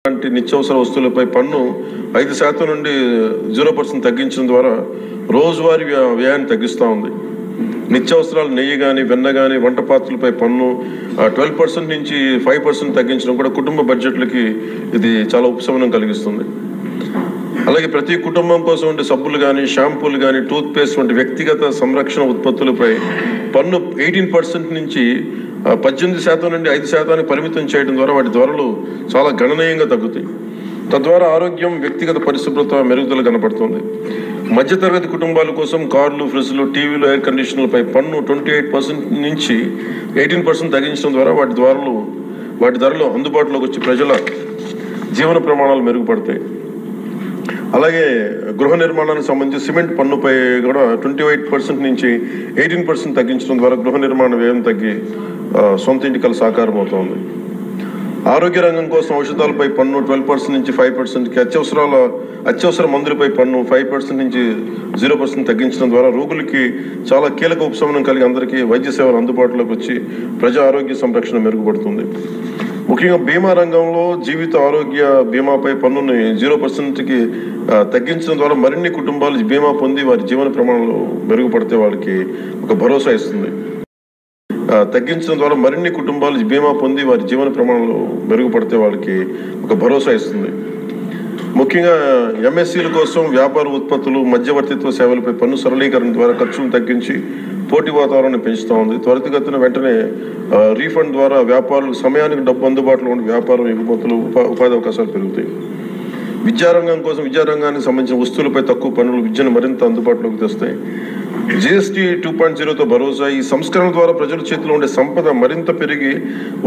వంటి నిత్యావసర వస్తువులపై పన్ను 5% నుండి 0% తగ్గించడం ద్వారా రోజువారీ వ్యయాన్ని తగ్గిస్తూ ఉంది. నిత్యావసరాలు నెయ్యి కానీ వెన్న కానీ వంట పాత్రలపై పన్ను 12% నుంచి 5% తగ్గించడం కూడా కుటుంబ బడ్జెట్లకి ఇది చాలా ఉపశమనం కలిగిస్తుంది. అలాగే ప్రతి కుటుంబం కోసం ఉండే సబ్బులు కానీ షాంపూలు కానీ టూత్ పేస్ట్ వంటి వ్యక్తిగత సంరక్షణ ఉత్పత్తులపై పన్ను 18% నుంచి 18% నుండి 5% పరిమితం చేయడం ద్వారా వాటి ధరలు చాలా గణనీయంగా తగ్గుతాయి. తద్వారా ఆరోగ్యం వ్యక్తిగత పరిశుభ్రత మెరుగుదల కనపడుతుంది. మధ్యతరగతి కుటుంబాల కోసం కార్లు ఫ్రిడ్జ్లు టీవీలు ఎయిర్ కండిషనర్లపై పన్ను 28% నుంచి 18% తగ్గించడం ద్వారా వాటి ధరలు అందుబాటులోకి వచ్చి ప్రజల జీవన ప్రమాణాలు మెరుగుపడతాయి. అలాగే గృహ నిర్మాణానికి సంబంధించి సిమెంట్ పన్నుపై కూడా 28% నుంచి 18% తగ్గించడం ద్వారా గృహ నిర్మాణ వ్యయం తగ్గి సొంత ఇంటికల సాకారం అవుతుంది. ఆరోగ్య రంగం కోసం ఔషధాలపై పన్ను 12% నుంచి 5%కి అత్యవసర మందులపై పన్ను 5% నుంచి 0% తగ్గించడం ద్వారా రోగులకి చాలా కీలక ఉపశమనం కలిగి అందరికీ వైద్య సేవలు అందుబాటులోకి వచ్చి ప్రజా ఆరోగ్య సంరక్షణ మెరుగుపడుతుంది. ముఖ్యంగా బీమా రంగంలో జీవిత ఆరోగ్య బీమాపై పన్నుని 0%కి తగ్గించడం ద్వారా మరిన్ని కుటుంబాలు బీమా పొంది వారి జీవన ప్రమాణాలు మెరుగుపడితే వాళ్ళకి ఒక భరోసా ఇస్తుంది. తగ్గించడం ద్వారా మరిన్ని కుటుంబాలు బీమా పొంది వారి జీవన ప్రమాణాలు మెరుగుపడితే వాళ్ళకి ఒక భరోసా ఇస్తుంది. ముఖ్యంగా ఎంఎస్సీల కోసం వ్యాపార ఉత్పత్తులు మధ్యవర్తిత్వ సేవలపై పన్ను సరళీకరణ ద్వారా ఖర్చులను తగ్గించి పోటీ వాతావరణాన్ని పెంచుతూ ఉంది. త్వరితగతిన వెంటనే రీఫండ్ ద్వారా వ్యాపారులకు సమయానికి డబ్బు అందుబాటులో ఉండి వ్యాపారం ఎగుమతులు ఉపాధి అవకాశాలు పెరుగుతాయి. విద్యారంగం కోసం విద్యారంగానికి సంబంధించిన వస్తువులపై తక్కువ పన్నులు విద్యను మరింత అందుబాటులోకి తెస్తాయి. జిఎస్టీ 2.0తో భరోసా. ఈ సంస్కరణ ద్వారా ప్రజల చేతిలో ఉండే సంపద మరింత పెరిగి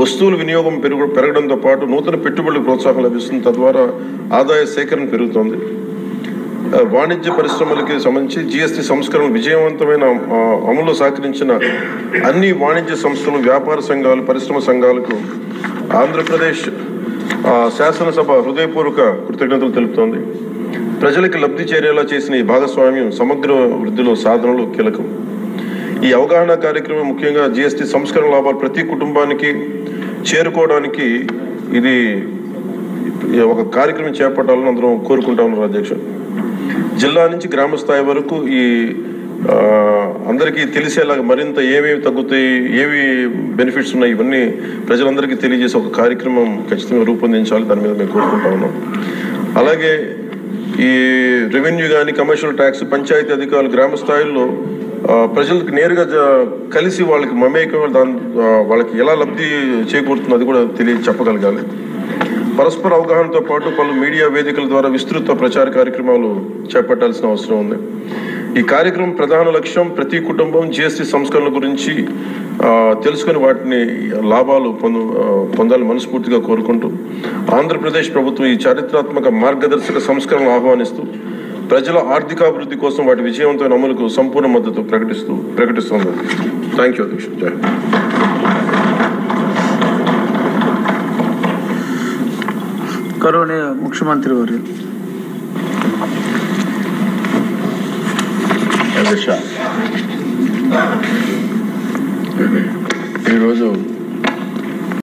వస్తువుల వినియోగం పెరగడంతో పాటు నూతన పెట్టుబడులకు ప్రోత్సాహం లభిస్తుంది. తద్వారా ఆదాయ సేకరణ పెరుగుతోంది. వాణిజ్య పరిశ్రమలకి సంబంధించి జిఎస్టీ సంస్కరణ విజయవంతమైన అమలు సహకరించిన అన్ని వాణిజ్య సంస్థలు వ్యాపార సంఘాలు పరిశ్రమ సంఘాలకు ఆంధ్రప్రదేశ్ శాసనసభ హృదయపూర్వక కృతజ్ఞతలు తెలుపుతోంది. ప్రజలకు లబ్ధి చేరేలా చేసిన ఈ భాగస్వామ్యం సమగ్ర వృద్ధిలో సాధనలు కీలకం. ఈ అవగాహన కార్యక్రమం ముఖ్యంగా జిఎస్టీ సంస్కరణ లాభాలు ప్రతి కుటుంబానికి చేరుకోవడానికి ఇది ఒక కార్యక్రమం చేపట్టాలని అందరం కోరుకుంటా ఉన్నారు. అధ్యక్ష, జిల్లా నుంచి గ్రామ స్థాయి వరకు ఈ అందరికీ తెలిసేలాగా మరింత ఏమేమి తగ్గుతాయి, ఏవి బెనిఫిట్స్ ఉన్నాయి, ఇవన్నీ ప్రజలందరికీ తెలియజేసే ఒక కార్యక్రమం ఖచ్చితంగా రూపొందించాలి. దాని మీద మేము కోరుకుంటా ఉన్నాం. అలాగే ఈ రెవెన్యూ కానీ కమర్షియల్ ట్యాక్స్ పంచాయతీ అధికారులు గ్రామ స్థాయిల్లో ప్రజలకు నేరుగా కలిసి వాళ్ళకి మమేకం వాళ్ళకి ఎలా లబ్ధి చేకూరుతుందో అది కూడా చెప్పగలగాలి. పరస్పర అవగాహనతో పాటు పలు మీడియా వేదికల ద్వారా విస్తృత ప్రచార కార్యక్రమాలు చేపట్టాల్సిన అవసరం ఉంది. ఈ కార్యక్రమం ప్రధాన లక్ష్యం ప్రతి కుటుంబం జిఎస్టీ సంస్కరణ గురించి తెలుసుకుని వాటిని లాభాలు పొందాలని మనస్ఫూర్తిగా కోరుకుంటూ ఆంధ్రప్రదేశ్ ప్రభుత్వం ఈ చారిత్రాత్మక మార్గదర్శక సంస్కరణలు ఆహ్వానిస్తూ ప్రజల ఆర్థికాభివృద్ధి కోసం వాటి విజయవంతమైన అమలుకు సంపూర్ణ మద్దతు ప్రకటిస్తోంది. థ్యాంక్ యూ అధ్యక్ష. జై. గౌరవనీయ ముఖ్యమంత్రి వారు. ఈరోజు